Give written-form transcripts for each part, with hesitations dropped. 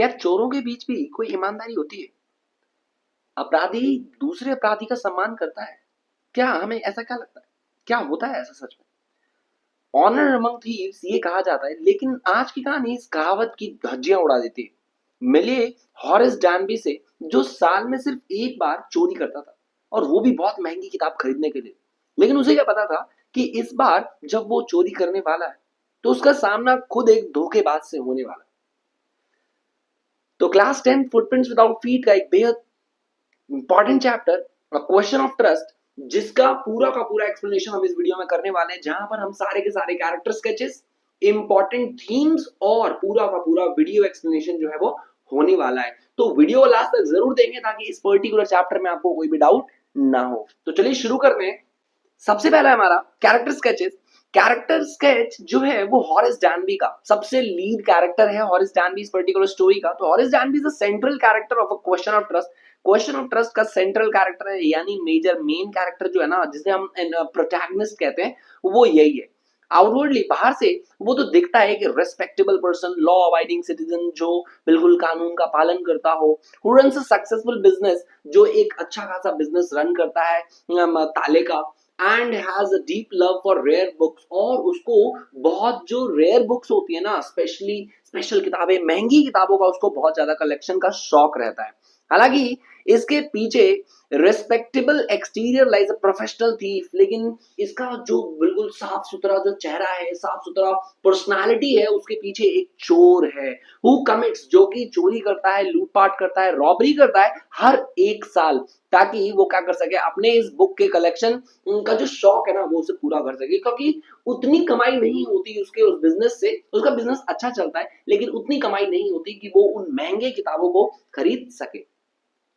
क्या चोरों के बीच भी कोई ईमानदारी होती है? अपराधी दूसरे अपराधी का सम्मान करता है? क्या हमें ऐसा क्या लगता है? क्या होता है ऐसा सच में? ऑनर अमंग थीव्स ये कहा जाता है, लेकिन आज की कहानी इस कहावत की धज्जियां उड़ा देती है। मिले हॉरेस डैनबी से, जो साल में सिर्फ एक बार चोरी करता था, और वो भी बहुत महंगी किताब खरीदने के लिए। लेकिन उसे क्या पता था कि इस बार जब वो चोरी करने वाला है, तो उसका सामना खुद एक धोखेबाज से होने वाला है। तो क्लास 10 फुटप्रिंट्स विदाउट फीट का एक बेहद important chapter, question of trust, जिसका का पूरा एक्सप्लेनेशन हम इस वीडियो में करने वाले हैं, जहां पर हम सारे के सारे कैरेक्टर स्केचेस, इंपॉर्टेंट थीम्स और पूरा का पूरा वीडियो एक्सप्लेनेशन जो है वो होने वाला है। तो वीडियो लास्ट तक जरूर देखें ताकि इस पर्टिकुलर चैप्टर में आपको कोई भी डाउट ना हो। तो चलिए शुरू करते हैं। सबसे पहला हमारा कैरेक्टर स्केचेस। कैरेक्टर स्केच जो है वो हॉरेस डैनबी का सबसे लीड कैरेक्टर है, हॉरेस डैनबी इस पर्टिकुलर स्टोरी का। तो Horace डैनबी is the central character of a question of trust. Question of trust का सेंट्रल कैरेक्टर है, यानी मेजर मेन कैरेक्टर जो है ना, जिसे हम प्रोटैगनिस्ट कहते हैं, वो यही है। आउटवर्डली बाहर से वो तो दिखता है कि respectable person, law abiding citizen, जो बिल्कुल कानून का पालन करता हो, who runs a successful business, जो एक अच्छा खासा बिजनेस रन करता है ताले का, and has a deep love for rare books, और उसको बहुत जो रेयर बुक्स होती है ना, स्पेशली स्पेशल किताबें, महंगी किताबों का उसको बहुत ज्यादा कलेक्शन का शौक रहता है। हालांकि इसके पीछे respectable exterior lies a professional thief, लेकिन इसका जो बिल्कुल साफ सुथरा जो चेहरा है, साफ सुथरा पर्सनालिटी है, उसके पीछे एक चोर है, हु कमिट्स, जो कि चोरी करता है, लूटपाट करता है, रॉबरी करता है हर एक साल, ताकि वो क्या कर सके, अपने इस बुक के कलेक्शन, उनका जो शौक है ना, वो उसे पूरा कर सके। क्योंकि उतनी कमाई नहीं होती उसके उस बिजनेस से, उसका बिजनेस अच्छा चलता है, लेकिन उतनी कमाई नहीं होती कि वो उन महंगे किताबों को खरीद सके।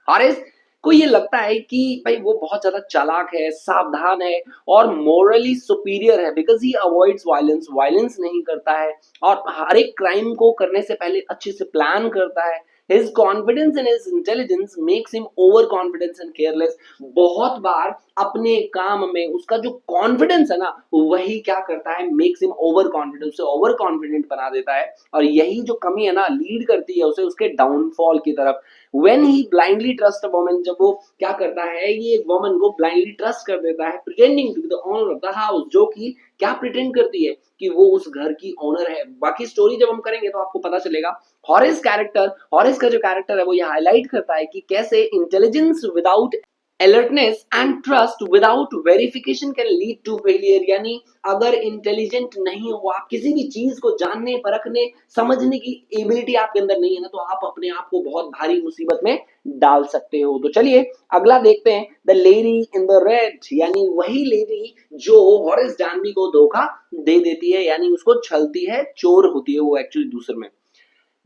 हॉरेस को ये लगता है कि भाई वो बहुत ज्यादा चालाक है, सावधान है और मोरली सुपीरियर है, because he avoids violence, violence नहीं करता है, और हर एक क्राइम को करने से पहले अच्छे से प्लान करता है। His confidence in his intelligence makes him overconfident and careless. बहुत बार अपने काम में उसका जो कॉन्फिडेंस है ना, वही क्या करता है, मेक्स हिम ओवर कॉन्फिडेंट, उसे ओवर कॉन्फिडेंट बना देता है, और यही जो कमी है ना, लीड करती है उसे उसके डाउनफॉल की तरफ। When he blindly trust a woman, जब वो क्या करता है, ये एक वुमन को ब्लाइंडली ट्रस्ट कर देता है, pretending to be the owner of the house, जो कि क्या प्रिटेंड करती है कि वो उस घर की ओनर है। बाकी स्टोरी जब हम करेंगे तो आपको पता चलेगा। हॉरेस का जो कैरेक्टर है वो ये हाईलाइट करता है कि कैसे intelligence without alertness and trust without verification can lead to failure। यानी अगर इंटेलिजेंट नहीं हो आप, किसी भी चीज को जानने, परखने, समझने की एबिलिटी आपके अंदर नहीं है ना, तो आप अपने आप को बहुत भारी मुसीबत में डाल सकते हो। तो चलिए अगला देखते हैं, the lady in the red, यानी वही लेडी जो हॉरेस डैनबी को धोखा दे देती है, यानी उसको छलती है, चोर होती है वो एक्चुअली दूसरे में।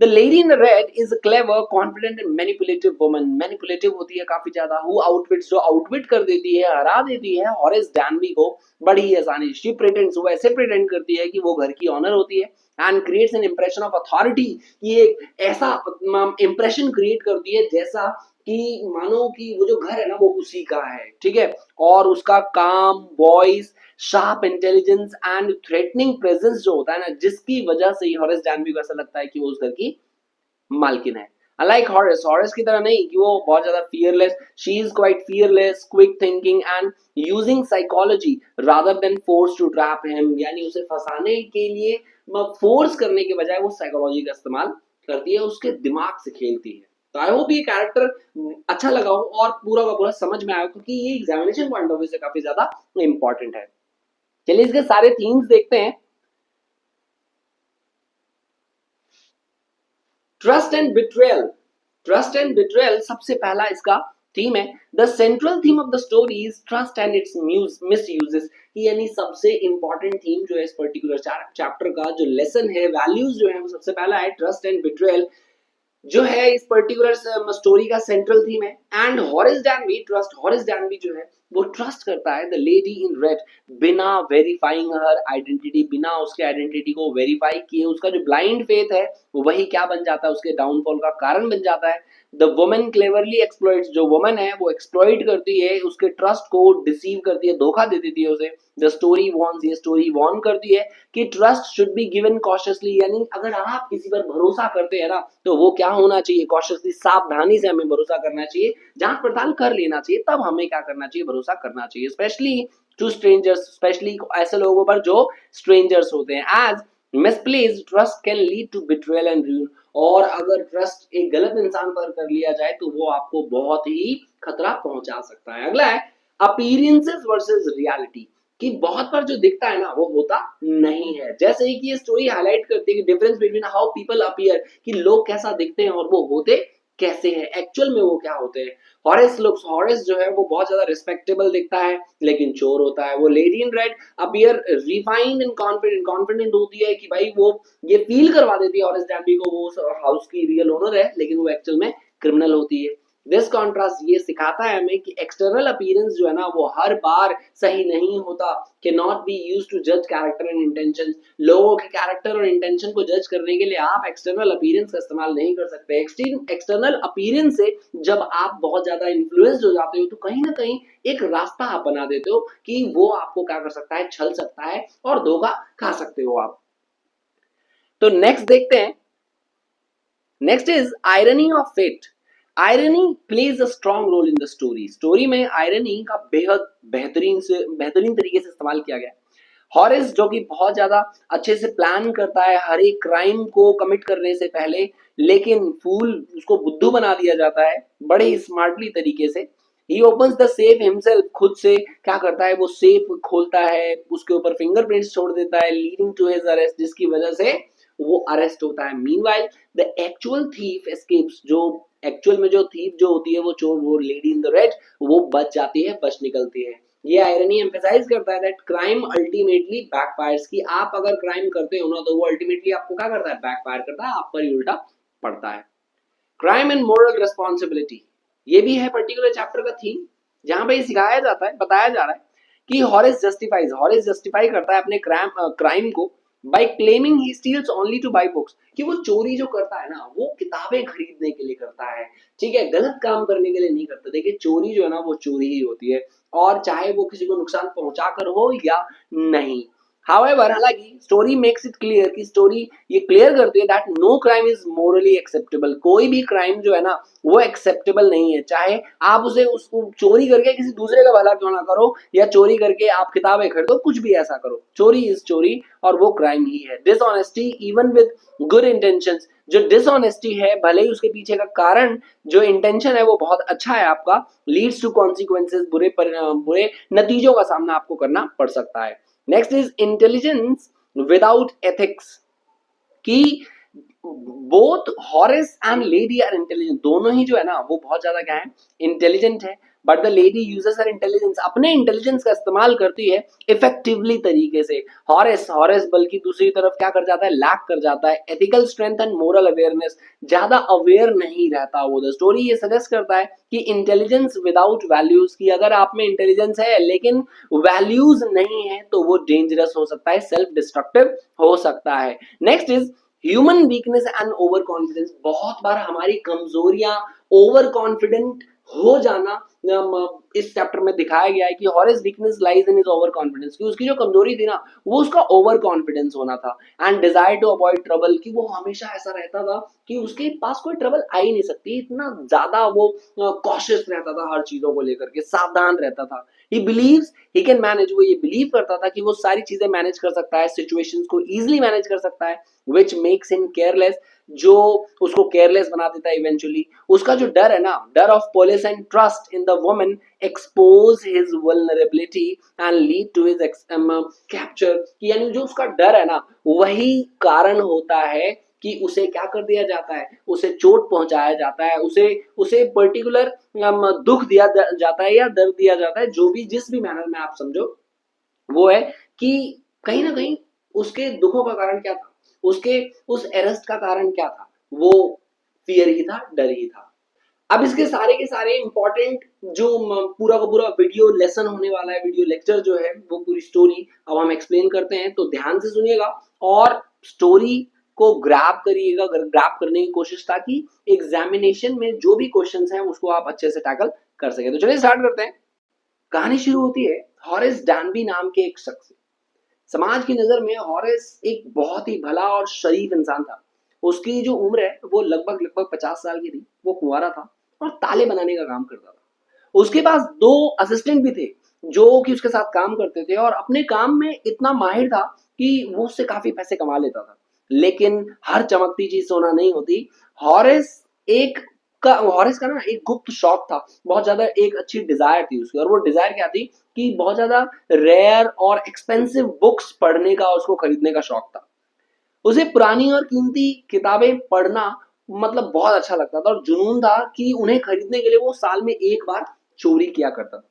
The lady in the red is a clever, confident and manipulative woman. Manipulative होती है काफी ज्यादा, who outwits, जो outwit कर देती है, हरा देती है हॉरेस डैनबी को बड़ी ही आसानी। She pretends, वो ऐसे pretend करती है कि वो घर की ऑनर होती है, and creates an impression of authority, ये एक ऐसा impression create करती है जैसा कि मानो कि वो जो घर है ना वो उसी का है, ठीक है। और उसका काम, voice, sharp intelligence and threatening presence जो होता है ना, जिसकी वजह से ही हॉरेस डैनबी को ऐसा लगता है कि वो उस घर की मालकिन है। अनलाइक हॉरेस की तरह नहीं कि वो बहुत ज्यादा fearless, she is quite fearless, quick thinking and using psychology rather than force to trap him, यानी उसे फंसाने के लिए फोर्स करने के बजाय वो साइकोलॉजी का इस्तेमाल करती है, उसके दिमाग से खेलती है। तो आई होप ये कैरेक्टर अच्छा लगा हो और पूरा का पूरा समझ में आया, क्योंकि ये एग्जामिनेशन पॉइंट ऑफ व्यू से काफी ज्यादा इंपॉर्टेंट है। चलिए इसके सारे थीम्स देखते हैं। Trust and betrayal, trust and betrayal सबसे पहला इसका थीम है। The central theme of the story is trust and its misuses, यानी सबसे इंपॉर्टेंट थीम जो है इस पर्टिकुलर चैप्टर का, जो लेसन है, वैल्यूज जो है, वो सबसे पहला है ट्रस्ट एंड बिट्रेयल, जो है इस पर्टिकुलर स्टोरी का सेंट्रल थीम है। एंड हॉरेस डैनबी, ट्रस्ट हॉरेस डैनबी जो है वो ट्रस्ट करता है द लेडी इन रेड बिना वेरीफाइंग हर आइडेंटिटी, बिना उसके आइडेंटिटी को वेरीफाई किए। उसका जो ब्लाइंड फेथ है वही क्या बन जाता है, उसके डाउनफॉल का कारण बन जाता है। द वुमन क्लेवरली एक्सप्लॉइट्स, जो वुमन है वो एक्सप्लॉइट करती है उसके ट्रस्ट को, डिसीव करती है, धोखा दे देती है उसे। द स्टोरी वॉर्न्स, ये स्टोरी वॉर्न करती है कि trust should be given cautiously, यानी अगर आप किसी पर भरोसा करते हैं ना तो वो क्या होना चाहिए, कॉशियसली, सावधानी से हमें भरोसा करना चाहिए, जांच पड़ताल कर लेना चाहिए, तब हमें क्या करना चाहिए, भरोसा करना चाहिए। स्पेशली टू स्ट्रेंजर्स, स्पेशली ऐसे लोगों पर जो स्ट्रेंजर्स होते हैं। As misplaced trust can lead to betrayal and ruin, और अगर ट्रस्ट एक गलत इंसान पर कर लिया जाए तो वो आपको बहुत ही खतरा पहुंचा सकता है। अगला है अपीयरेंसेस वर्सेस रियलिटी, कि बहुत बार जो दिखता है ना वो होता नहीं है। जैसे ही कि ये स्टोरी हाईलाइट करती है कि difference between how people appear, कि लोग कैसा दिखते हैं और वो होते कैसे हैं, एक्चुअल में वो क्या होते हैं। हॉरेस लुक्स, हॉरेस जो है वो बहुत ज्यादा रिस्पेक्टेबल दिखता है लेकिन चोर होता है। वो lady in red appear refined and confident, confident होती है कि भाई वो ये फील करवा देती है हॉरेस डैम्बी को वो हाउस की रियल ओनर है, लेकिन वो एक्चुअल में क्रिमिनल होती है। दिस कॉन्ट्रास्ट ये सिखाता है हमें कि एक्सटर्नल अपीयरेंस जो है ना वो हर बार सही नहीं होता, can not be used to जज कैरेक्टर एंड इंटेंशंस। लोगों के कैरेक्टर और इंटेंशन को जज करने के लिए आप एक्सटर्नल अपीयरेंस का इस्तेमाल नहीं कर सकते। एक्सटर्नल अपीयरेंस से जब आप बहुत ज्यादा इन्फ्लुएंस्ड हो जाते हो तो कहीं ना कहीं एक रास्ता आप बना देते हो कि वो आपको क्या कर सकता है, छल सकता है और धोखा खा सकते हो आप। तो नेक्स्ट देखते हैं, next is irony of fate. Irony plays a strong role in the story. Story में आयरनी का बेहद बेहतरीन तरीके से इस्तेमाल किया गया है। हॉरेस जो कि बहुत ज्यादा अच्छे से प्लान करता है हर एक क्राइम को कमिट करने से पहले, लेकिन फूल उसको बुद्धू बना दिया जाता है बड़े ही स्मार्टली तरीके से। He opens the safe himself, खुद से क्या करता है, वो सेफ खोलता है, उसके ऊपर फिंगरप्रिंट्स छोड़ देता है, लीडिंग टू हिज अरेस्ट, जिसकी वजह से वो अरेस्ट होता है। Meanwhile the actual thief escapes, जो एक्चुअल में जो थीफ जो होती है वो चोर, वो लेडी इन द रेड, वो बच जाती है, बच निकलती है। ये आयरनी एम्फेसाइज करता है दैट क्राइम अल्टीमेटली बैकफायर्स, कि आप अगर क्राइम करते हो ना तो वो अल्टीमेटली आपको क्या करता है, बैकफायर करता है, आप पर ही उल्टा पड़ता है। क्राइम एंड मोरल रिस्पॉन्सिबिलिटी, ये भी है पर्टिकुलर चैप्टर का थीम, जहां पे सिखाया जाता है, बताया जा रहा है कि हॉरेस जस्टिफाई करता है अपने क्राइम को by claiming he steals only to buy books, कि वो चोरी जो करता है ना वो किताबें खरीदने के लिए करता है, ठीक है, गलत काम करने के लिए नहीं करता। देखिए चोरी जो है ना वो चोरी ही होती है, और चाहे वो किसी को नुकसान पहुंचा कर हो या नहीं। हाउएवर, हालांकि स्टोरी मेक्स इट क्लियर, कि स्टोरी ये क्लियर करती है that no crime is morally acceptable, कोई भी क्राइम जो है ना वो एक्सेप्टेबल नहीं है, चाहे आप उसे उसको चोरी करके किसी दूसरे का भला क्यों ना करो, या चोरी करके आप किताबें खरीदो, कुछ भी ऐसा करो, चोरी इज चोरी और वो क्राइम ही है। Dishonesty even with good intentions, जो डिसऑनेस्टी है भले ही उसके पीछे का कारण जो इंटेंशन है वो बहुत अच्छा है आपका, लीड्स टू कॉन्सिक्वेंसेस, बुरे नतीजों का सामना आपको करना पड़ सकता है। Next is intelligence without ethics, कि both Horace and lady are intelligent, दोनों ही जो है ना वो बहुत ज्यादा क्या है, इंटेलिजेंट है, but the lady uses her intelligence, अपने इंटेलिजेंस का इस्तेमाल करती है इफेक्टिवली तरीके से। हॉरेस बल्कि दूसरी तरफ क्या कर जाता है, लैक कर जाता है ethical strength and moral awareness, ज्यादा अवेयर नहीं रहता वो। द स्टोरी ये सजेस्ट करता है कि इंटेलिजेंस विदाउट वैल्यूज, की अगर आप में इंटेलिजेंस है लेकिन वैल्यूज नहीं है तो वो डेंजरस हो सकता है, सेल्फ डिस्ट्रक्टिव हो सकता है। Next is human weakness and over confidence, बहुत बार हमारी कमजोरियां ओवर कॉन्फिडेंट हो जाना इस चैप्टर में दिखाया गया है कि Horace weakness lies in his over confidence, कि उसकी जो कमजोरी थी ना वो उसका ओवर कॉन्फिडेंस होना था। And desire to avoid trouble, कि वो हमेशा ऐसा रहता था कि उसके पास कोई ट्रबल आ ही नहीं सकती, इतना ज्यादा वो कॉशियस रहता था, हर चीजों को लेकर के सावधान रहता था। He believes he can manage, वो ये बिलीव करता था कि वो सारी चीजें मैनेज कर सकता है, सिचुएशंस को इजीली मैनेज कर सकता है, which makes him careless, जो उसको केयरलेस बना देता है इवेंचुअली। उसका जो डर है ना, डर of police and trust in the woman expose his vulnerability and lead to his capture, यानी जो उसका डर है ना वही कारण होता है कि उसे क्या कर दिया जाता है, उसे चोट पहुंचाया जाता है, उसे उसे पर्टिकुलर दुख दिया जाता है या दर्द दिया जाता है, जो भी जिस भी मैनर में आप समझो, वो है कि कहीं ना कहीं उसके दुखों का कारण क्या था, उसके उस अरेस्ट का कारण क्या था, वो फियर ही था, डर ही था। अब इसके सारे के सारे इंपॉर्टेंट जो पूरा का पूरा वीडियो लेसन होने वाला है, वीडियो लेक्चर जो है, वो पूरी स्टोरी अब हम एक्सप्लेन करते हैं, तो ध्यान से सुनिएगा और स्टोरी को ग्रैब करिएगा, ग्रैब करने की कोशिश, ताकि एग्जामिनेशन में जो भी क्वेश्चंस हैं उसको आप अच्छे से टैकल कर सके। तो चलिए स्टार्ट करते हैं। कहानी शुरू होती है हॉरेस डैनबी नाम के एक शख्स से। समाज की नजर में हॉरेस एक बहुत ही भला और शरीफ इंसान था। उसकी जो उम्र है वो लगभग लगभग 50 साल की थी। वो कुंवारा था और ताले बनाने का काम करता था। उसके पास 2 असिस्टेंट भी थे जो कि उसके साथ काम करते थे, और अपने काम में इतना माहिर था कि वो उससे काफी पैसे कमा लेता था। लेकिन हर चमकती चीज सोना नहीं होती। हॉरेस एक हॉरेस का ना एक गुप्त शौक था, बहुत ज्यादा एक अच्छी डिजायर थी उसकी, और वो डिजायर क्या थी कि बहुत ज्यादा रेयर और एक्सपेंसिव बुक्स पढ़ने का, उसको खरीदने का शौक था। उसे पुरानी और कीमती किताबें पढ़ना मतलब बहुत अच्छा लगता था, और जुनून था कि उन्हें खरीदने के लिए वो साल में एक बार चोरी किया करता था।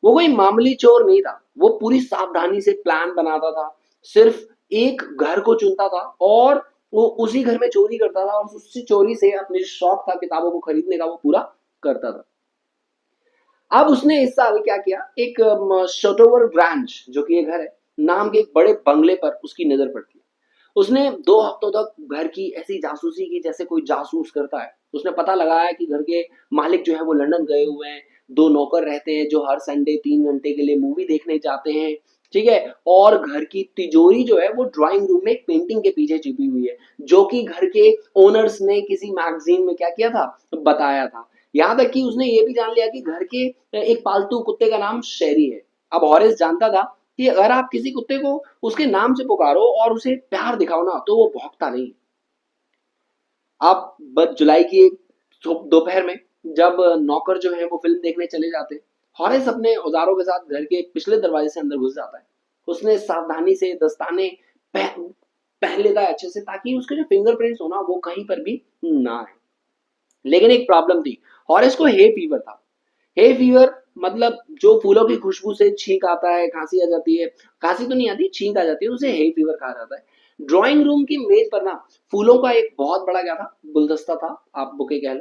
वो कोई मामूली चोर नहीं था, वो पूरी सावधानी से प्लान बनाता था, सिर्फ एक घर को चुनता था और वो उसी घर में चोरी करता था, और उसी चोरी से अपने शौक था किताबों को खरीदने का वो पूरा करता था। अब उसने इस साल क्या किया, एक शोटोवर ब्रांच जो कि ये घर है नाम के एक बड़े बंगले पर उसकी नजर पड़ती है। उसने 2 हफ्तों तक घर की ऐसी जासूसी की जैसे कोई जासूस करता है। उसने पता लगाया कि घर के मालिक जो है वो लंदन गए हुए हैं। 2 नौकर रहते हैं जो हर संडे 3 घंटे के लिए मूवी देखने जाते हैं, ठीक है। और घर की तिजोरी जो है वो ड्राइंग रूम में एक पेंटिंग के पीछे छिपी हुई है, जो कि घर के ओनर्स ने किसी मैगजीन में क्या किया था, बताया था। यहाँ तक कि उसने ये भी जान लिया कि घर के एक पालतू कुत्ते का नाम शेरी है। अब हॉरेस जानता था कि अगर आप किसी कुत्ते को उसके नाम से पुकारो और उसे प्यार दिखाओ ना, तो वो भौंकता नहीं। अब जुलाई की एक दोपहर में जब नौकर जो है वो फिल्म देखने चले जाते, हॉरेस अपने औजारों के साथ घर के पिछले दरवाजे से अंदर घुस जाता है। उसने सावधानी से दस्ताने पहन पहन लेता है अच्छे से, ताकि उसके जो फिंगरप्रिंट्स हो ना वो कहीं पर भी ना आए। लेकिन एक प्रॉब्लम थी, हॉरेस को हे फीवर था। हे फीवर मतलब जो फूलों की खुशबू से छींक आता है, खांसी आ जाती है। खांसी तो नहीं आती, छींक आ जाती है, उसे हे फीवर कहा जाता है। ड्राइंग रूम की मेज पर ना फूलों का एक बहुत बड़ा क्या था, गुलदस्ता था, आप बुके कह लो,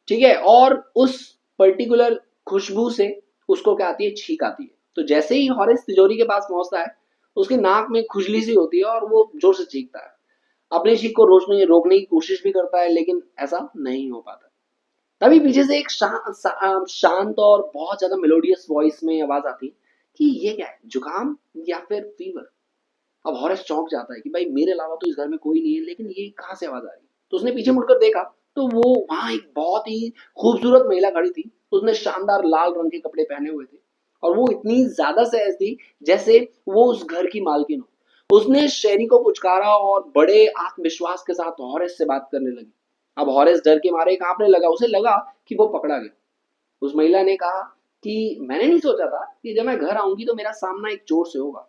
ठीक है। और उस पर्टिकुलर खुशबू से उसको क्या आती है, छींक आती है। तो जैसे ही हॉरेस तिजोरी के पास पहुंचता है, उसके नाक में खुजली सी होती है और वो जोर से चीखता है। अपनी चीख को रोकने की कोशिश भी करता है, लेकिन ऐसा नहीं हो पाता। तभी पीछे से एक शांत और बहुत ज्यादा मेलोडियस वॉइस में आवाज आती कि ये क्या है, जुकाम या फिर फीवर। अब हॉरेस चौंक जाता है कि भाई मेरे अलावा तो इस घर में कोई नहीं है, लेकिन ये कहाँ से आवाज आ रही है। तो उसने पीछे मुड़कर देखा, तो वो वहां एक बहुत ही खूबसूरत महिला खड़ी थी। उसने शानदार लाल रंग के कपड़े पहने हुए थे, और वो इतनी ज्यादा सहज थी जैसे वो उस घर की मालकिन हो। उसने शेरी को पुचकारा और बड़े आत्मविश्वास के साथ हॉरेस से बात करने लगी। अब हॉरेस डर के मारे कांपने लगा, उसे लगा कि वो पकड़ा गया। उस महिला ने कहा कि मैंने नहीं सोचा था कि जब मैं घर आऊंगी तो मेरा सामना एक चोर से होगा।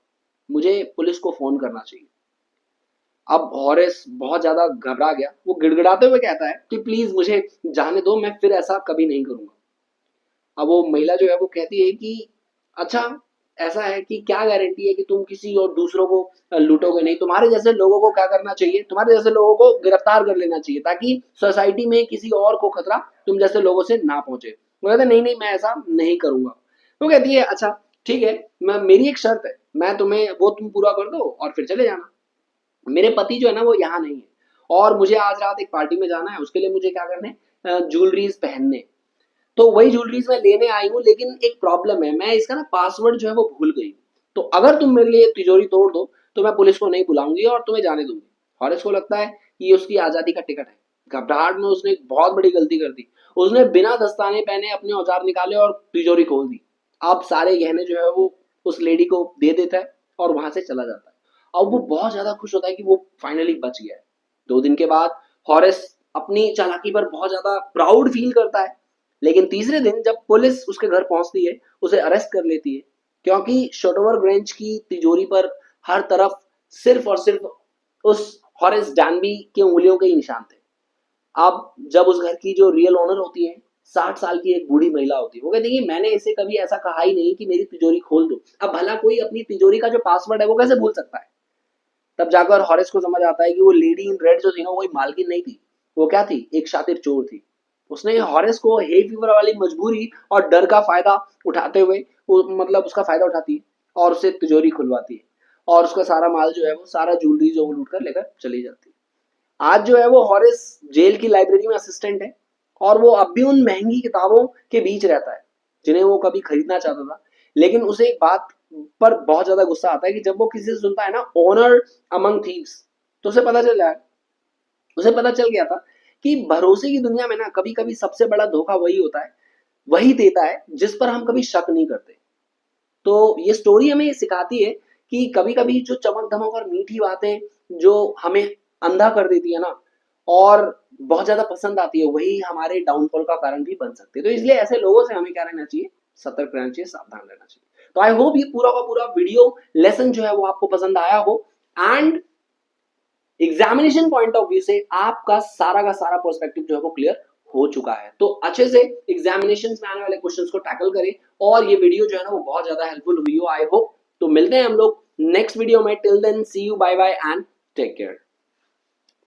मुझे पुलिस को फोन करना चाहिए। अब हॉरेस बहुत ज्यादा घबरा गया। वो गिड़गिड़ाते हुए कहता है कि प्लीज मुझे जाने दो, मैं फिर ऐसा कभी नहीं करूंगा। अब वो महिला जो है वो कहती है कि अच्छा, ऐसा है कि क्या गारंटी है कि तुम किसी और दूसरों को लूटोगे नहीं। तुम्हारे जैसे लोगों को क्या करना चाहिए, तुम्हारे जैसे लोगों को गिरफ्तार कर लेना चाहिए, ताकि सोसाइटी में किसी और को खतरा तुम जैसे लोगों से ना पहुंचे। वो कहते नहीं नहीं, मैं ऐसा नहीं करूंगा। वो कहती है अच्छा ठीक है, मैं मेरी एक शर्त है, मैं तुम्हें वो तुम पूरा कर दो और फिर चले जाना। मेरे पति जो है ना वो यहाँ नहीं है, और मुझे आज रात एक पार्टी में जाना है, उसके लिए मुझे क्या करने, ज्वेलरीज पहनने। तो वही ज्वेलरीज मैं लेने आई हूँ, लेकिन एक प्रॉब्लम है, मैं इसका ना पासवर्ड जो है वो भूल गई। तो अगर तुम मेरे लिए तिजोरी तोड़ दो तो मैं पुलिस को नहीं बुलाऊंगी और तुम्हें जाने दूंगी। हॉरेस को लगता है कि ये उसकी आजादी का टिकट है। घबराहट में उसने एक बहुत बड़ी गलती कर दी। उसने बिना दस्ताने पहने अपने औजार निकाले और तिजोरी खोल दी। अब सारे गहने जो है वो उस लेडी को दे देता है और वहां से चला जाता है। अब वो बहुत ज्यादा खुश होता है कि वो फाइनली बच गया है। 2 दिन के बाद हॉरेस अपनी चालाकी पर बहुत ज्यादा प्राउड फील करता है। लेकिन तीसरे दिन जब पुलिस उसके घर पहुंचती है, उसे अरेस्ट कर लेती है, क्योंकि शोटोवर ग्रेंज की तिजोरी पर हर तरफ सिर्फ और सिर्फ उस हॉरेस डैनबी के उंगलियों के ही निशान थे। अब जब उस घर की जो रियल ओनर होती है, 60 साल की एक बूढ़ी महिला होती है, वो कहती है कि मैंने इसे कभी ऐसा कहा ही नहीं कि मेरी तिजोरी खोल दो। अब भला कोई अपनी तिजोरी का जो पासवर्ड है वो कैसे भूल सकता है। तब जाकर हॉरेस को समझ आता है कि वो लेडी इन रेड जो थी ना, वो मालकिन नहीं थी, वो क्या थी, एक शातिर चोर थी। उसने हॉरेस को हे फीवर वाली मजबूरी और डर का फायदा उठाते हुए मतलब उसका फायदा उठाती है और उससे तिजोरी खुलवाती है और उसका सारा माल जो है वो सारा ज्वेलरी जो वो लूट कर लेकर चली जाती है। आज जो है वो हॉरेस जेल की लाइब्रेरी में असिस्टेंट है और वो अब भी उन महंगी किताबों के बीच रहता है जिन्हें वो कभी खरीदना चाहता था। लेकिन उसे एक बात पर बहुत ज्यादा गुस्सा आता है कि जब वो किसी से सुनता है ना ऑनर अमंग थीव्स, तो उसे पता चल गया था कि भरोसे की दुनिया में ना कभी कभी सबसे बड़ा धोखा वही होता है, वही देता है जिस पर हम कभी शक नहीं करते। तो ये स्टोरी हमें ये सिखाती है कि कभी कभी जो चमक धमक और मीठी बातें जो हमें अंधा कर देती है ना और बहुत ज्यादा पसंद आती है, वही हमारे डाउनफॉल का कारण भी बन सकती है। तो इसलिए ऐसे लोगों से हमें क्या रहना चाहिए, सतर्क रहना चाहिए, सावधान रहना चाहिए। तो आई होप ये पूरा का पूरा वीडियो लेसन जो है वो आपको पसंद आया हो and examination point of view से आपका का सारा पर्सपेक्टिव जो है वो क्लियर हो चुका है। तो अच्छे से एग्जामिनेशन में आने वाले क्वेश्चंस को टैकल करें और ये वीडियो जो है ना वो बहुत ज्यादा हेल्पफुल हुई हो आई होप। तो मिलते हैं हम लोग नेक्स्ट वीडियो में। Till then see you, bye bye and take care.